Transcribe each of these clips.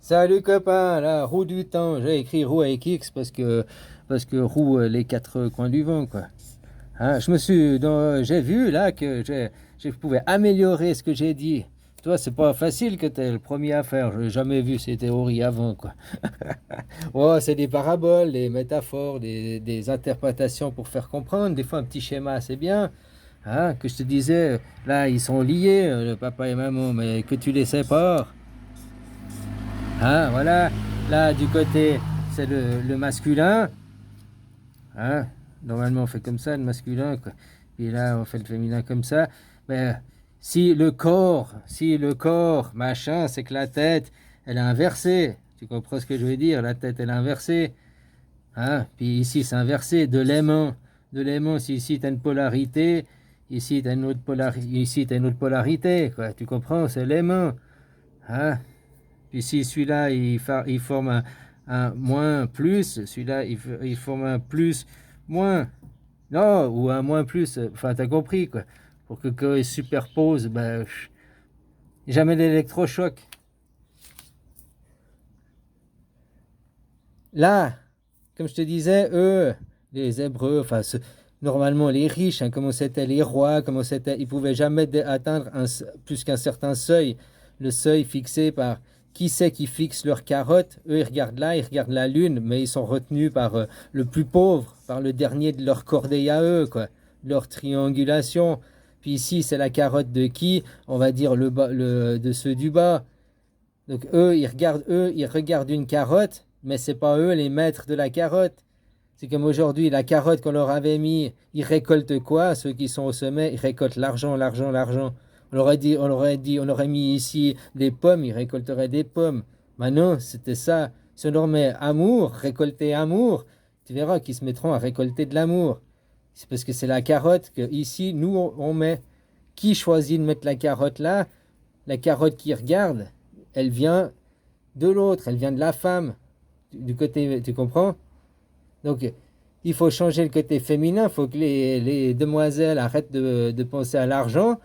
Salut copain, la roue du temps. J'ai écrit roue avec X parce que roue les quatre coins du vent quoi. Hein, j'ai vu là que je pouvais améliorer ce que j'ai dit. Toi, c'est pas facile que tu es le premier à faire. Je n'ai jamais vu ces théories avant quoi. Oh, c'est des paraboles, des métaphores, des interprétations pour faire comprendre. Des fois, un petit schéma, c'est bien. Hein, que je te disais, là, ils sont liés, le papa et maman, mais que tu les sépares. Hein, voilà. Là, du côté, c'est le masculin. Hein. Normalement, on fait comme ça, le masculin, quoi. Puis là, on fait le féminin comme ça. Mais si le corps, machin, c'est que la tête, elle est inversée. Tu comprends ce que je veux dire? La tête, elle est inversée. Hein. Puis ici, c'est inversé. De l'aimant. De l'aimant, si ici, tu as une polarité, ici, tu as une autre polarité, quoi. Tu comprends? C'est l'aimant. Hein. Puis si celui-là, il forme un moins plus, celui-là, il forme un plus moins. Non, ou un moins plus. Enfin, t'as compris, quoi. Pour que quand ils se superposent, ben, jamais d'électrochoc. Là, comme je te disais, eux, les Hébreux, normalement les riches, hein, comment c'était les rois, comment c'était, ils pouvaient jamais atteindre plus qu'un certain seuil, le seuil fixé par qui c'est qui fixe leur carotte. Eux, ils regardent là, ils regardent la lune, mais ils sont retenus par le plus pauvre, par le dernier de leur cordée à eux, quoi, leur triangulation. Puis ici, c'est la carotte de qui? On va dire de ceux du bas. Donc eux, ils regardent une carotte, mais c'est pas eux les maîtres de la carotte. C'est comme aujourd'hui, la carotte qu'on leur avait mis, ils récoltent quoi? Ceux qui sont au sommet, ils récoltent l'argent, l'argent, l'argent. On aurait mis ici des pommes, ils récolteraient des pommes. Maintenant, c'était ça. Si on leur met amour, récolter amour, tu verras qu'ils se mettront à récolter de l'amour. C'est parce que c'est la carotte que ici, nous, on met. Qui choisit de mettre la carotte là? La carotte qui regarde, elle vient de l'autre, elle vient de la femme, du côté, tu comprends? Donc, il faut changer le côté féminin, il faut que les demoiselles arrêtent de penser à l'argent,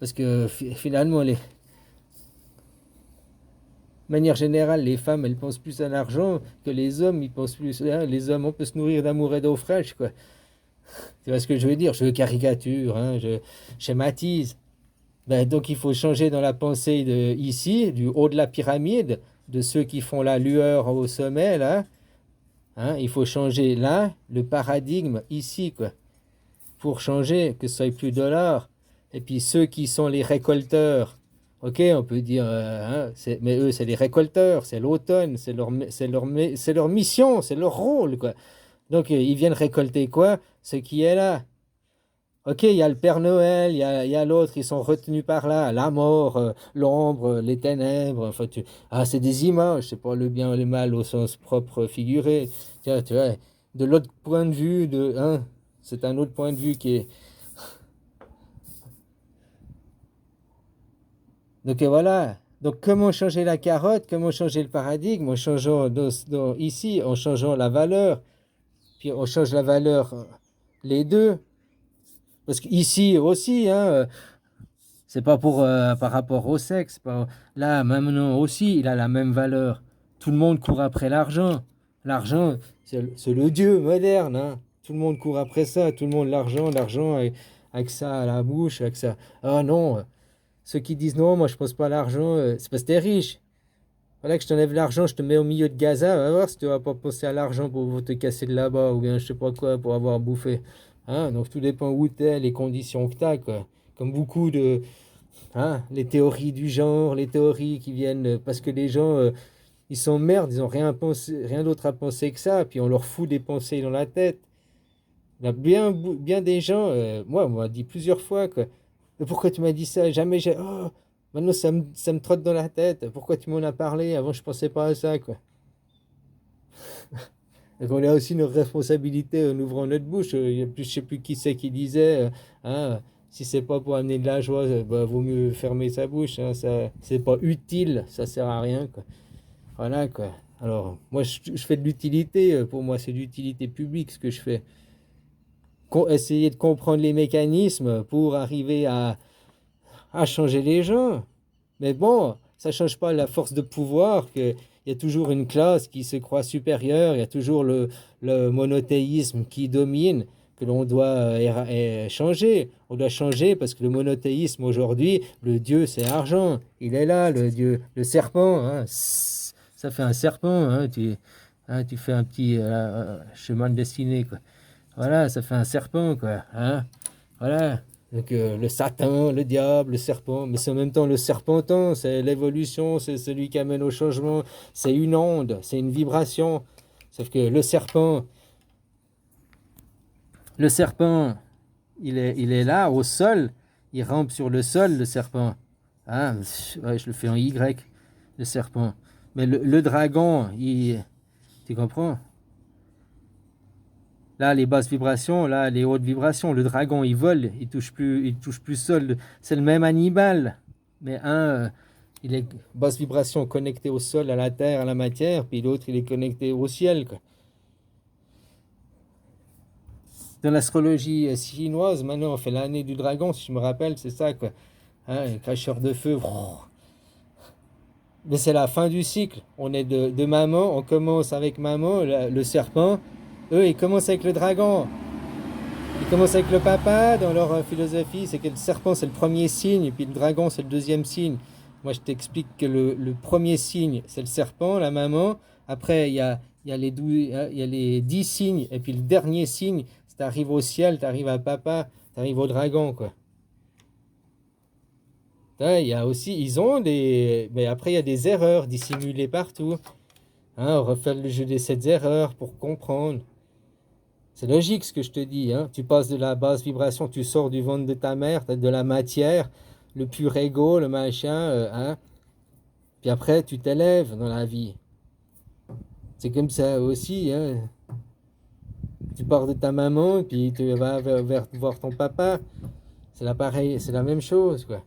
parce que finalement, de manière générale, les femmes, elles pensent plus à l'argent que les hommes, ils pensent plus, hein, les hommes, on peut se nourrir d'amour et d'eau fraîche, quoi. Tu vois ce que je veux dire? Je caricature, hein, je schématise. Ben, donc il faut changer dans la pensée ici, du haut de la pyramide, de ceux qui font la lueur au sommet, là. Hein, il faut changer là, le paradigme ici, quoi. Pour changer, que ce soit plus dollars. Et puis ceux qui sont les récolteurs, ok, on peut dire, hein, mais eux, c'est les récolteurs, c'est l'automne, c'est leur mission, c'est leur rôle, quoi. Donc ils viennent récolter quoi? Ce qui est là. Ok, il y a le Père Noël, il y a l'autre, ils sont retenus par là, la mort, l'ombre, les ténèbres, enfin, c'est des images, c'est pas le bien et le mal au sens propre figuré. Tiens, tu vois, de l'autre point de vue, hein, c'est un autre point de vue qui est. Donc voilà. Donc comment changer la carotte, comment changer le paradigme en changeant ici, en changeant la valeur, puis on change la valeur, les deux. Parce qu'ici aussi, hein, c'est pas par rapport au sexe. Là, maintenant aussi, il a la même valeur. Tout le monde court après l'argent. L'argent, c'est le Dieu moderne. Hein. Tout le monde court après ça. Tout le monde, l'argent, l'argent, avec ça à la bouche, avec ça. Ah non, ceux qui disent non, moi je pense pas à l'argent, c'est parce que t'es riche. Voilà que je t'enlève l'argent, je te mets au milieu de Gaza. Va voir si tu vas pas penser à l'argent pour te casser de là-bas ou bien je sais pas quoi pour avoir bouffé. Hein. Donc tout dépend où t'es, les conditions que t'as, quoi. Comme beaucoup de. Hein, les théories du genre, les théories qui viennent parce que les gens, ils sont merdes, ils ont rien d'autre à penser que ça, puis on leur fout des pensées dans la tête. Il y a bien des gens, moi, on m'a dit plusieurs fois que pourquoi tu m'as dit ça? Jamais j'ai. Oh, maintenant ça me trotte dans la tête. Pourquoi tu m'en as parlé? Avant, je pensais pas à ça, quoi. Donc on a aussi une responsabilité en ouvrant notre bouche. Je sais plus qui c'est qui disait, hein, si c'est pas pour amener de la joie, bah, vaut mieux fermer sa bouche. Hein, ça, c'est pas utile, ça sert à rien, quoi. Voilà, quoi. Alors, moi, je fais de l'utilité. Pour moi, c'est de l'utilité publique ce que je fais. Essayer de comprendre les mécanismes pour arriver à changer les gens. Mais bon, ça change pas la force de pouvoir qu'il il y a toujours une classe qui se croit supérieure, il y a toujours le monothéisme qui domine, que l'on doit changer. On doit changer parce que le monothéisme aujourd'hui, le Dieu c'est argent. Il est là, le Dieu, le serpent. Hein. Ça fait un serpent. Hein. Tu fais un petit chemin de destinée. Quoi. Voilà, ça fait un serpent. Quoi. Hein. Voilà. Donc le Satan, le diable, le serpent, mais c'est en même temps le serpentin, c'est l'évolution, c'est celui qui amène au changement, c'est une onde, c'est une vibration. Sauf que le serpent, il est là, au sol, il rampe sur le sol, le serpent. Ah, ouais, je le fais en Y, le serpent. Mais le dragon, tu comprends? Là, les basses vibrations, là, les hautes vibrations. Le dragon, il vole, il touche plus sol. C'est le même animal, mais il est basse vibration connecté au sol, à la terre, à la matière, puis l'autre, il est connecté au ciel, quoi. Dans l'astrologie chinoise, maintenant, on fait l'année du dragon, si je me rappelle, c'est ça, quoi. Hein, un cracheur de feu. Mais c'est la fin du cycle. On est de maman, on commence avec maman, le serpent. Eux, ils commencent avec le dragon. Ils commencent avec le papa. Dans leur philosophie, c'est que le serpent, c'est le premier signe, et puis le dragon, c'est le deuxième signe. Moi, je t'explique que le premier signe, c'est le serpent, la maman. Après, il y a les 10 signes, et puis le dernier signe, si tu arrives au ciel, tu arrives à papa, tu arrives au dragon, quoi. Il y a aussi, mais après, il y a des erreurs dissimulées partout. Hein, on refait le jeu des 7 erreurs pour comprendre. C'est logique ce que je te dis. Hein. Tu passes de la basse vibration, tu sors du ventre de ta mère, tu as de la matière, le pur ego, le machin. Hein. Puis après, tu t'élèves dans la vie. C'est comme ça aussi. Hein. Tu pars de ta maman, puis tu vas voir ton papa. C'est l'appareil, c'est la même chose, quoi.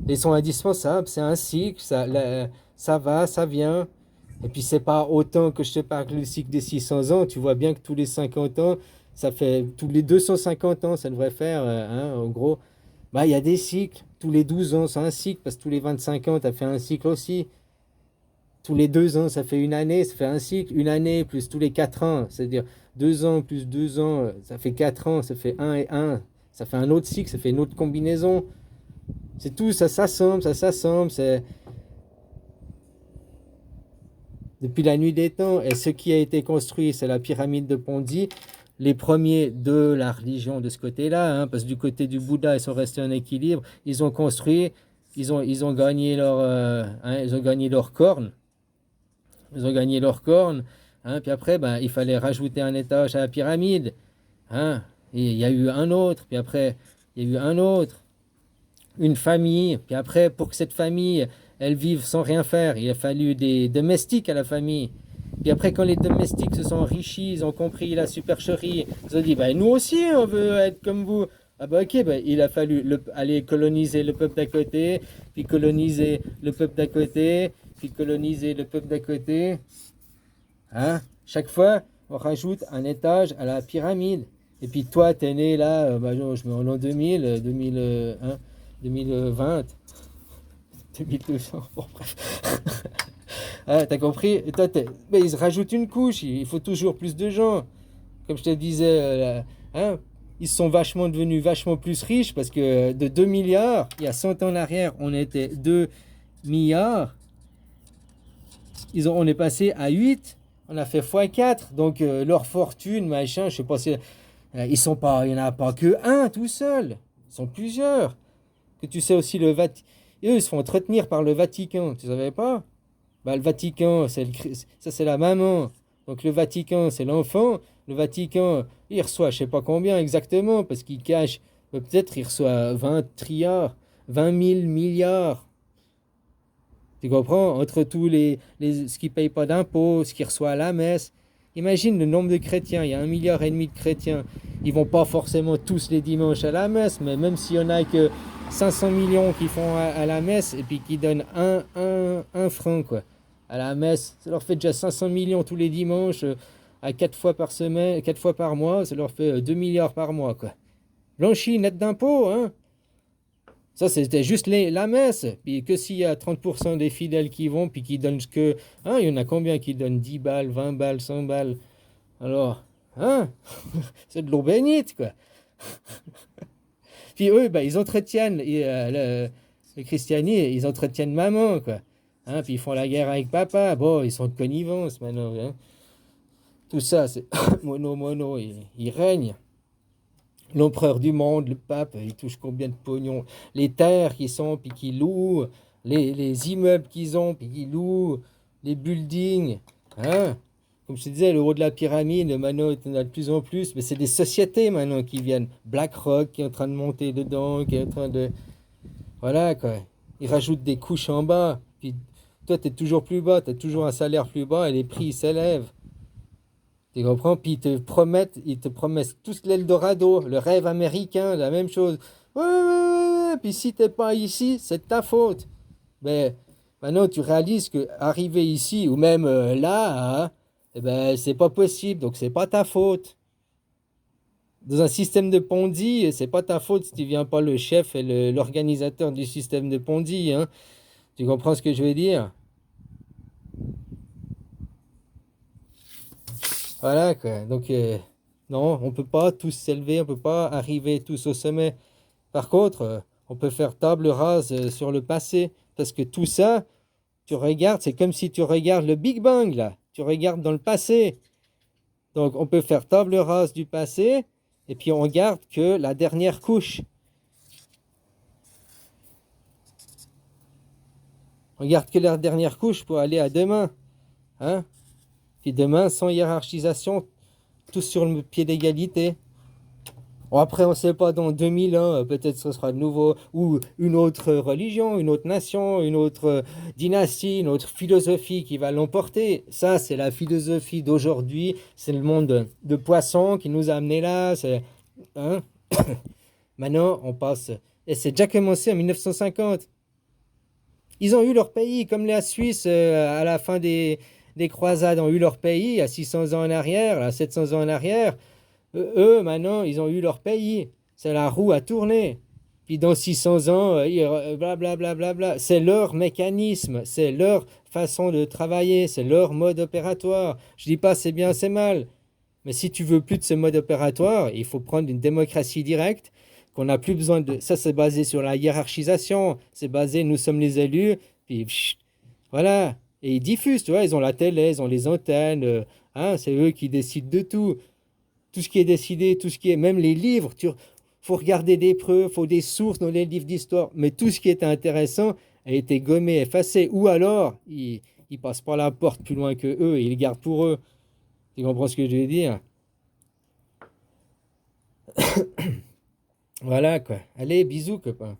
Ils sont indispensables, c'est un cycle, ça va, ça vient. Et puis c'est pas autant que je te parle le cycle des 600 ans, tu vois bien que tous les 50 ans, ça fait tous les 250 ans, ça devrait faire, hein, en gros. Bah il y a des cycles, tous les 12 ans c'est un cycle, parce que tous les 25 ans, tu as fait un cycle aussi. Tous les 2 ans, ça fait une année, ça fait un cycle. Une année plus tous les 4 ans, c'est-à-dire 2 ans plus 2 ans, ça fait 4 ans, ça fait un et un. Ça fait un autre cycle, ça fait une autre combinaison. C'est tout, ça s'assemble, c'est depuis la nuit des temps. Et ce qui a été construit, c'est la pyramide de Ponzi. Les premiers de la religion de ce côté-là, hein, parce que du côté du Bouddha, ils sont restés en équilibre. Ils ont construit, ils ont gagné ils ont gagné leur corne. Ils ont gagné leur corne. Hein, puis après, ben, il fallait rajouter un étage à la pyramide. Hein, et il y a eu un autre, puis après, il y a eu un autre. Une famille, puis après, pour que cette famille, elle vive sans rien faire, il a fallu des domestiques à la famille. Puis après, quand les domestiques se sont enrichis, ils ont compris la supercherie, ils ont dit, bah, nous aussi, on veut être comme vous. Ah bah ok, bah, il a fallu aller coloniser le peuple d'à côté, puis coloniser le peuple d'à côté, puis coloniser le peuple d'à côté. Hein? Chaque fois, on rajoute un étage à la pyramide. Et puis toi, t'es né là, bah, non, je mets en l'an 2000, 2001. 2020, 2200, bon bref. Ah, t'as compris? Et toi, mais ils rajoutent une couche, il faut toujours plus de gens. Comme je te disais, hein, ils sont devenus vachement plus riches parce que de 2 milliards, il y a 100 ans en arrière, on était 2 milliards. On est passé à 8, on a fait x4. Donc leur fortune, machin, je sais pas si... il n'y en a pas que un tout seul, ils sont plusieurs. Que tu sais aussi le Vatican. Eux, ils se font entretenir par le Vatican. Tu savais pas? Bah, le Vatican, ça c'est la maman. Donc le Vatican, c'est l'enfant. Le Vatican, il reçoit je sais pas combien exactement, parce qu'il cache, peut-être il reçoit 20 trilliards, 20 000 milliards. Tu comprends? Entre tous ce qui ne paye pas d'impôts, ce qui reçoit à la messe. Imagine le nombre de chrétiens, il y a 1,5 milliard de chrétiens. Ils vont pas forcément tous les dimanches à la messe, mais même s'il y en a que 500 millions qui font à la messe et puis qui donnent un franc quoi, à la messe, ça leur fait déjà 500 millions tous les dimanches, à 4 fois par semaine, 4 fois par mois, ça leur fait 2 milliards par mois quoi. Blanchi, net d'impôts, hein. Ça, c'était juste la messe. Puis que s'il y a 30% des fidèles qui vont, puis qui donnent que... Hein, il y en a combien qui donnent 10 balles, 20 balles, 100 balles? Alors, hein? C'est de l'eau bénite, quoi. Puis eux, bah, ils entretiennent le christianisme, ils entretiennent maman, quoi. Hein, puis ils font la guerre avec papa. Bon, ils sont de connivence maintenant. Hein. Tout ça, c'est mono, il règne. L'empereur du monde, le pape, il touche combien de pognon? Les terres qui sont, puis qui louent, les immeubles qu'ils ont, puis qui louent, les buildings. Hein? Comme je te disais, le haut de la pyramide, maintenant, il y en a de plus en plus, mais c'est des sociétés maintenant qui viennent. BlackRock qui est en train de monter dedans, qui est en train de... Voilà, quoi. Ils rajoutent des couches en bas. Puis toi, tu es toujours plus bas, tu as toujours un salaire plus bas et les prix s'élèvent. Tu comprends? Puis ils te promettent tous l'Eldorado, le rêve américain, la même chose. Ouais, ouais, ouais, ouais. Puis si t'es pas ici, c'est de ta faute. Mais maintenant, tu réalises que arriver ici ou même là, hein, eh ben, c'est pas possible. Donc, c'est pas ta faute. Dans un système de Ponzi, c'est pas ta faute si tu viens pas le chef et l'organisateur du système de Ponzi, hein. Tu comprends ce que je veux dire? Voilà, quoi. Donc, non, on peut pas tous s'élever, on peut pas arriver tous au sommet. Par contre, on peut faire table rase sur le passé. Parce que tout ça, tu regardes, c'est comme si tu regardes le Big Bang, là. Tu regardes dans le passé. Donc, on peut faire table rase du passé, et puis on garde que la dernière couche. On garde que la dernière couche pour aller à demain. Hein? Puis demain, sans hiérarchisation, tous sur le pied d'égalité. Bon, après, on ne sait pas, dans 2000 ans, peut-être ce sera de nouveau, ou une autre religion, une autre nation, une autre dynastie, une autre philosophie qui va l'emporter. Ça, c'est la philosophie d'aujourd'hui. C'est le monde de poissons qui nous a amenés là. Hein? Maintenant, on passe. Et c'est déjà commencé en 1950. Ils ont eu leur pays, comme la Suisse, à la fin des croisades, ont eu leur pays, il y a 600 ans en arrière, là, 700 ans en arrière. Eux, maintenant, ils ont eu leur pays. C'est la roue à tourner. Puis dans 600 ans, blablabla. Bla, bla, bla. C'est leur mécanisme, c'est leur façon de travailler, c'est leur mode opératoire. Je dis pas c'est bien, c'est mal. Mais si tu veux plus de ce mode opératoire, il faut prendre une démocratie directe, qu'on n'a plus besoin de... Ça, c'est basé sur la hiérarchisation. C'est basé, nous sommes les élus, puis pfft, voilà. Et ils diffusent, tu vois, ils ont la télé, ils ont les antennes, hein, c'est eux qui décident de tout. Tout ce qui est décidé, tout ce qui est, même les livres, faut regarder des preuves, faut des sources dans les livres d'histoire, mais tout ce qui était intéressant a été gommé, effacé, ou alors ils passent par la porte plus loin que eux et ils le gardent pour eux. Tu comprends ce que je veux dire? Voilà quoi. Allez, bisous copain.